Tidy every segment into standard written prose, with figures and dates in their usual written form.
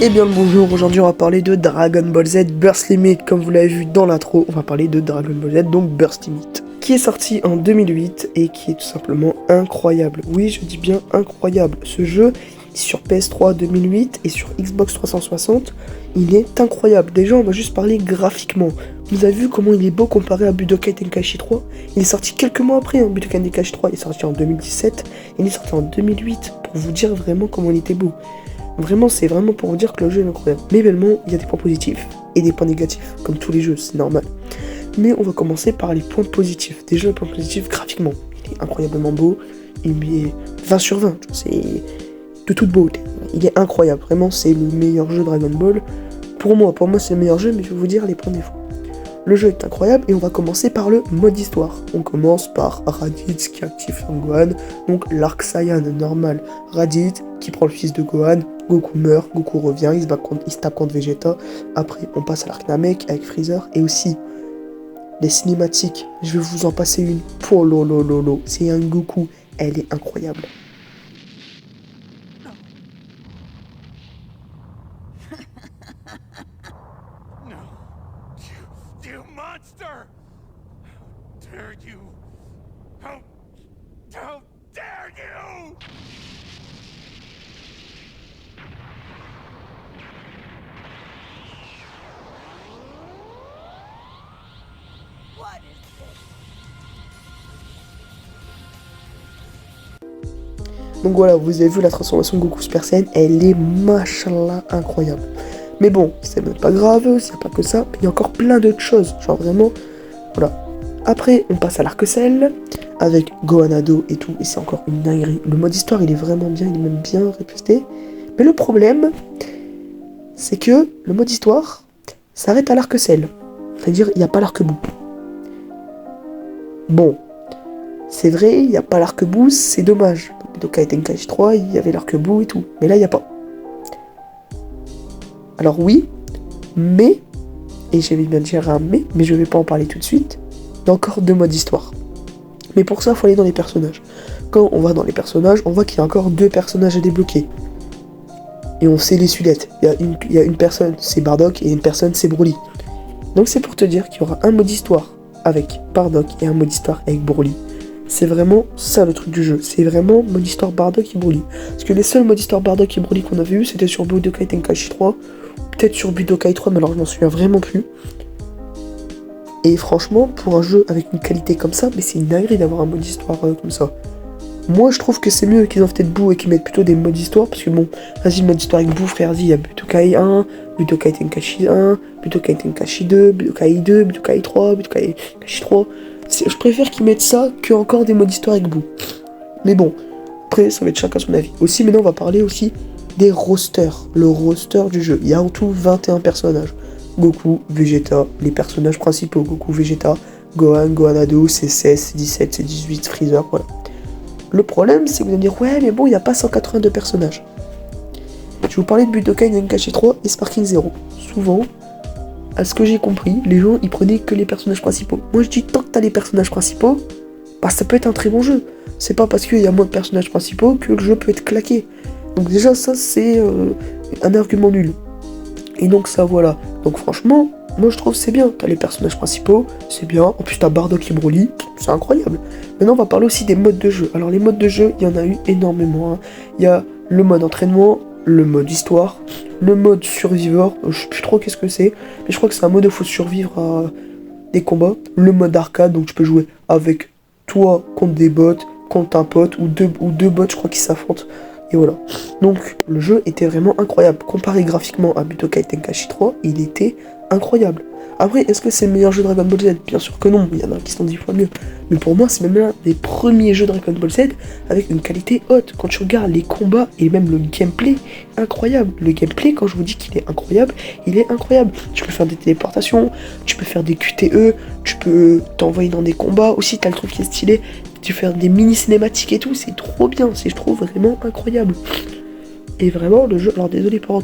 Eh bien le bonjour, aujourd'hui on va parler de Dragon Ball Z Burst Limit, comme vous l'avez vu dans l'intro, on va parler de Dragon Ball Z, donc Burst Limit, qui est sorti en 2008 et qui est tout simplement incroyable. Oui, je dis bien incroyable. Ce jeu, sur PS3 2008 et sur Xbox 360, il est incroyable. Déjà on va juste parler graphiquement. Vous avez vu comment il est beau comparé à Budokai Tenkaichi 3. Il est sorti quelques mois après, hein. Budokai Tenkaichi 3 est sorti en 2017, il est sorti en 2008, pour vous dire vraiment comment il était beau. Vraiment, c'est vraiment pour vous dire que le jeu est incroyable. Mais également, il y a des points positifs et des points négatifs, comme tous les jeux, c'est normal. Mais on va commencer par les points positifs. Déjà, le point positif, graphiquement, il est incroyablement beau. Il est 20 sur 20, c'est de toute beauté. Il est incroyable, vraiment, c'est le meilleur jeu Dragon Ball. Pour moi, c'est le meilleur jeu, mais je vais vous dire les points défauts. Le jeu est incroyable et on va commencer par le mode histoire. On commence par Raditz qui active son Gohan, donc l'arc Saiyan normal. Raditz qui prend le fils de Gohan, Goku meurt, Goku revient, il se tape contre Vegeta. Après on passe à l'arc Namek avec Freezer et aussi les cinématiques. Je vais vous en passer une. Pour lolo, c'est un Goku, elle est incroyable. You monster! How dare you? How dare you? What is this? Donc voilà, vous avez vu la transformation de Goku Super Saiyan, elle est machallah incroyable. Mais bon, c'est même pas grave, s'il n'y a pas que ça, il y a encore plein d'autres choses, genre vraiment, voilà. Après, on passe à l'arc Cell, avec Gohan Ado et tout, et c'est encore une dinguerie. Le mode histoire, il est vraiment bien, il est même bien répété. Mais le problème, c'est que le mode histoire s'arrête à l'arc Cell. C'est-à-dire, il n'y a pas l'arc-bout. Bon, c'est vrai, il n'y a pas l'arc-bout, c'est dommage. Dans Budokai Tenkaichi 3, il y avait l'arc-bout et tout, mais là, il n'y a pas. Alors oui, mais, et je vais bien dire un mais je vais pas en parler tout de suite, il y a encore deux modes histoire. Mais pour ça, il faut aller dans les personnages. Quand on va dans les personnages, on voit qu'il y a encore deux personnages à débloquer. Et on sait les sudettes. Il y a une personne, c'est Bardock, et une personne, c'est Broly. Donc c'est pour te dire qu'il y aura un mode histoire avec Bardock et un mode histoire avec Broly. C'est vraiment ça le truc du jeu. C'est vraiment mode histoire Bardock et Broly. Parce que les seuls modes histoire Bardock et Broly qu'on avait eu, c'était sur Budokai Tenkaichi 3. Peut-être sur Budokai 3, mais alors je m'en souviens vraiment plus. Et franchement, pour un jeu avec une qualité comme ça, mais c'est une dinguerie d'avoir un mode histoire comme ça. Moi, je trouve que c'est mieux qu'ils en fassent peut-être Boo et qu'ils mettent plutôt des modes histoire, parce que bon, vas-y, mode histoire avec Boo, frère, il y a Budokai 1, Budokai Tenkaichi 1, Budokai Tenkaichi 2, Budokai 2, Budokai 3, Budokai Tenkaichi 3. Je préfère qu'ils mettent ça que encore des modes histoire avec Boo. Mais bon, après, ça va être chacun son avis. Aussi, maintenant, on va parler aussi des rosters, le roster du jeu. Il y a en tout 21 personnages. Goku, Vegeta, les personnages principaux, Goku, Vegeta, Gohan, Gohan Ado, C16, C17, C18, Freezer, voilà. Le problème, c'est que vous allez me dire, ouais, mais bon, il n'y a pas 182 personnages. Je vais vous parler de Budokai Tenkaichi 3 et Sparking Zero. Souvent, à ce que j'ai compris, les gens, ils prenaient que les personnages principaux. Moi, je dis, tant que t'as les personnages principaux, bah ça peut être un très bon jeu. C'est pas parce qu'il y a moins de personnages principaux que le jeu peut être claqué. Donc déjà ça c'est un argument nul. Et donc ça voilà. Donc franchement, moi je trouve c'est bien. T'as les personnages principaux, c'est bien. En plus t'as Bardock et Broly, c'est incroyable. Maintenant on va parler aussi des modes de jeu. Alors les modes de jeu, il y en a eu énormément. Hein. Il y a le mode entraînement, le mode histoire, le mode survivor, je sais plus trop qu'est-ce que c'est. Mais je crois que c'est un mode où il faut survivre à des combats. Le mode arcade, donc tu peux jouer avec toi contre des bots, contre un pote, ou deux bots je crois qui s'affrontent. Et voilà. Donc le jeu était vraiment incroyable. Comparé graphiquement à Budokai Tenkaichi 3, il était incroyable. Après, est-ce que c'est le meilleur jeu Dragon Ball Z? Bien sûr que non, il y en a qui sont 10 fois mieux. Mais pour moi, c'est même l'un des premiers jeux Dragon Ball Z avec une qualité haute. Quand tu regardes les combats et même le gameplay, incroyable. Le gameplay, quand je vous dis qu'il est incroyable, il est incroyable. Tu peux faire des téléportations, tu peux faire des QTE, tu peux t'envoyer dans des combats. Aussi, t'as le truc qui est stylé, tu peux faire des mini cinématiques et tout, c'est trop bien. C'est, je trouve, vraiment incroyable. Et vraiment, le jeu, alors désolé pour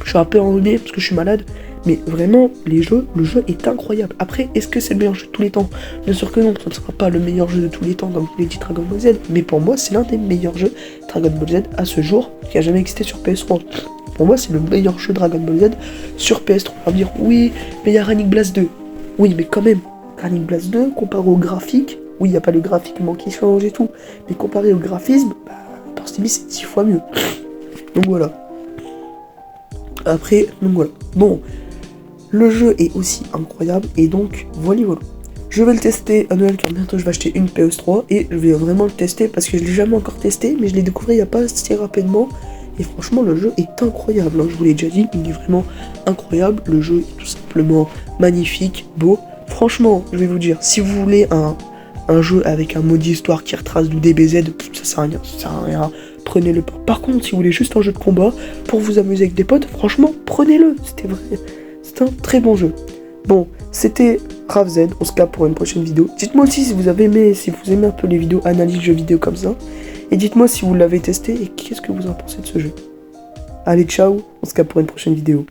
je suis un peu enrhumé parce que je suis malade, mais vraiment, le jeu est incroyable. Après, est-ce que c'est le meilleur jeu de tous les temps? Bien sûr que non, ça ne sera pas le meilleur jeu de tous les temps comme je l'ai dit Dragon Ball Z, mais pour moi, c'est l'un des meilleurs jeux Dragon Ball Z à ce jour qui a jamais existé sur PS3. Pour moi, c'est le meilleur jeu Dragon Ball Z sur PS3. On va me dire, oui, mais il y a Running Blast 2. Oui, mais quand même, Running Blast 2, comparé au graphique, oui, il n'y a pas le graphiquement qui change et tout, mais comparé au graphisme, Port Stibi, c'est 10 fois mieux. Donc voilà. Après, donc voilà. Bon, le jeu est aussi incroyable, et donc, voilà. Je vais le tester à Noël, car bientôt je vais acheter une PS3, et je vais vraiment le tester, parce que je l'ai jamais encore testé, mais je l'ai découvert il n'y a pas si rapidement. Et franchement, le jeu est incroyable, hein. Je vous l'ai déjà dit, il est vraiment incroyable. Le jeu est tout simplement magnifique, beau. Franchement, je vais vous dire, si vous voulez un jeu avec un mode histoire qui retrace du DBZ, ça sert à rien, prenez-le pas. Par contre, si vous voulez juste un jeu de combat pour vous amuser avec des potes, franchement, prenez-le. C'est un très bon jeu. Bon, c'était RavZ, on se capte pour une prochaine vidéo. Dites-moi aussi si vous avez aimé, si vous aimez un peu les vidéos analyse jeux vidéo comme ça. Et dites-moi si vous l'avez testé et qu'est-ce que vous en pensez de ce jeu. Allez, ciao, on se capte pour une prochaine vidéo.